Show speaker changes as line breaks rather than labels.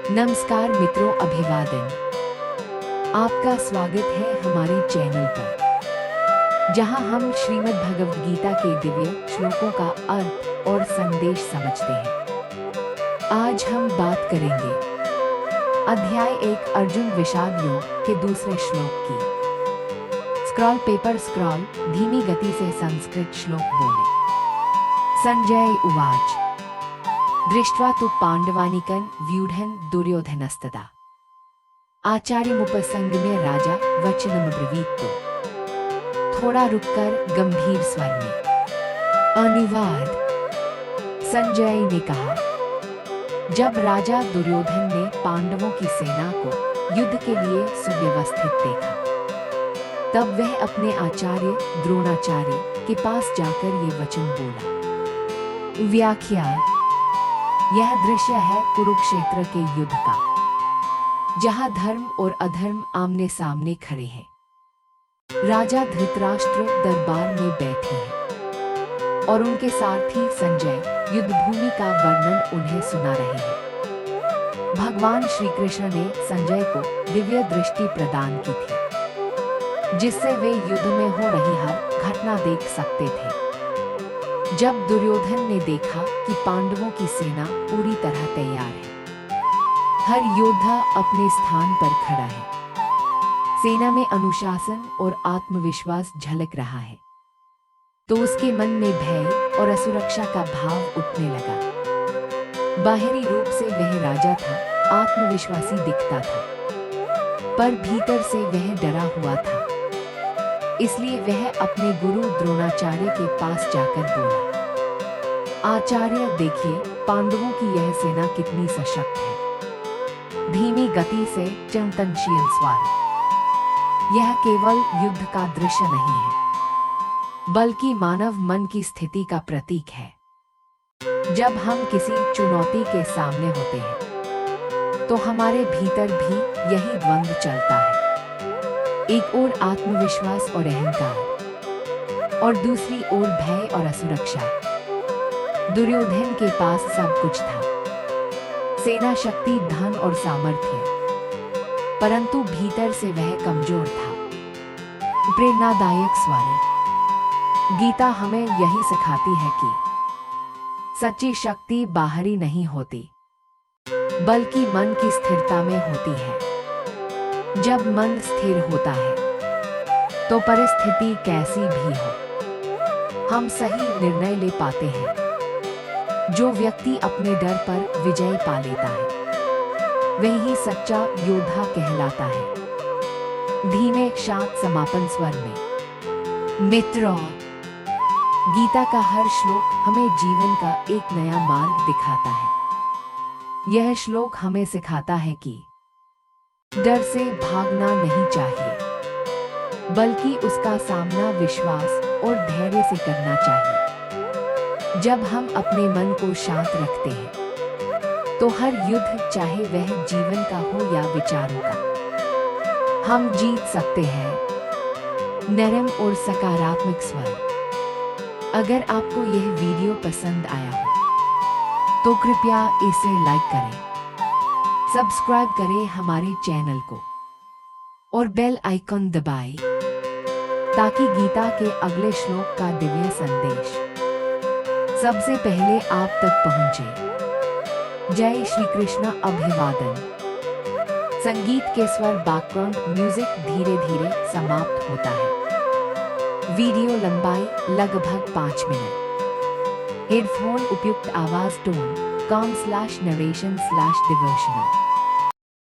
नमस्कार मित्रों, अभिवादन। आपका स्वागत है हमारे चैनल पर, जहां हम श्रीमद् भगवद गीता के दिव्य श्लोकों का अर्थ और संदेश समझते हैं। आज हम बात करेंगे अध्याय 1 अर्जुन विषाद योग के दूसरे श्लोक की। स्क्रॉल पेपर स्क्रॉल धीमी गति से संस्कृत श्लोक बोले। संजय उवाच दृष्ट्वा तु पांडवानीकं व्यूढ़न् दुर्योधनस्तदा आचार्यमुपसंगम्य राजा वचनमब्रवीत। तो थोड़ा रुककर गंभीर स्वर में अनुवाद। संजय ने कहा, जब राजा दुर्योधन ने पांडवों की सेना को युद्ध के लिए सुव्यवस्थित देखा, तब वह अपने आचार्य द्रोणाचार्य के पास जाकर ये वचन बोला। व्याख्या। यह दृश्य है कुरुक्षेत्र के युद्ध का, जहां धर्म और अधर्म आमने सामने खड़े हैं। राजा धृतराष्ट्र दरबार में बैठे हैं और उनके सारथी संजय युद्ध भूमि का वर्णन उन्हें सुना रहे हैं। भगवान श्री कृष्ण ने संजय को दिव्य दृष्टि प्रदान की थी, जिससे वे युद्ध में हो रही हर घटना देख सकते थे। जब दुर्योधन ने देखा कि पांडवों की सेना पूरी तरह तैयार है, हर योद्धा अपने स्थान पर खड़ा है, सेना में अनुशासन और आत्मविश्वास झलक रहा है, तो उसके मन में भय और असुरक्षा का भाव उठने लगा। बाहरी रूप से वह राजा था, आत्मविश्वासी दिखता था, पर भीतर से वह डरा हुआ था। इसलिए वह अपने गुरु द्रोणाचार्य के पास जाकर बोला, आचार्य देखिए, पांडवों की यह सेना कितनी सशक्त है। धीमी गति से चिंतनशील स्वर। यह केवल युद्ध का दृश्य नहीं है, बल्कि मानव मन की स्थिति का प्रतीक है। जब हम किसी चुनौती के सामने होते हैं, तो हमारे भीतर भी यही द्वंद्व चलता है। एक ओर आत्मविश्वास और अहंकार, और दूसरी ओर भय और असुरक्षा। दुर्योधन के पास सब कुछ था, सेना शक्ति, धन और सामर्थ्य, परंतु भीतर से वह कमजोर था। प्रेरणादायक स्वर। गीता हमें यही सिखाती है कि सच्ची शक्ति बाहरी नहीं होती, बल्कि मन की स्थिरता में होती है। जब मन स्थिर होता है, तो परिस्थिति कैसी भी हो, हम सही निर्णय ले पाते हैं। जो व्यक्ति अपने डर पर विजय पा लेता है, वही सच्चा योद्धा कहलाता है। धीमे शांत समापन स्वर में। मित्रों, गीता का हर श्लोक हमें जीवन का एक नया मार्ग दिखाता है। यह श्लोक हमें सिखाता है कि डर से भागना नहीं चाहिए, बल्कि उसका सामना विश्वास और धैर्य से करना चाहिए। जब हम अपने मन को शांत रखते हैं, तो हर युद्ध, चाहे वह जीवन का हो या विचारों का, हम जीत सकते हैं। नरम और सकारात्मक स्वर। अगर आपको यह वीडियो पसंद आया हो, तो कृपया इसे लाइक करें, सब्सक्राइब करें हमारे चैनल को और बेल आइकन दबाएं, ताकि गीता के अगले श्लोक का दिव्य संदेश सबसे पहले आप तक पहुंचे। जय श्री कृष्ण। अभिवादन। संगीत के स्वर, बैकग्राउंड म्यूजिक धीरे धीरे समाप्त होता है। वीडियो लंबाई लगभग 5 मिनट। हेडफोन उपयुक्त आवाज टोन com/narration/devotional।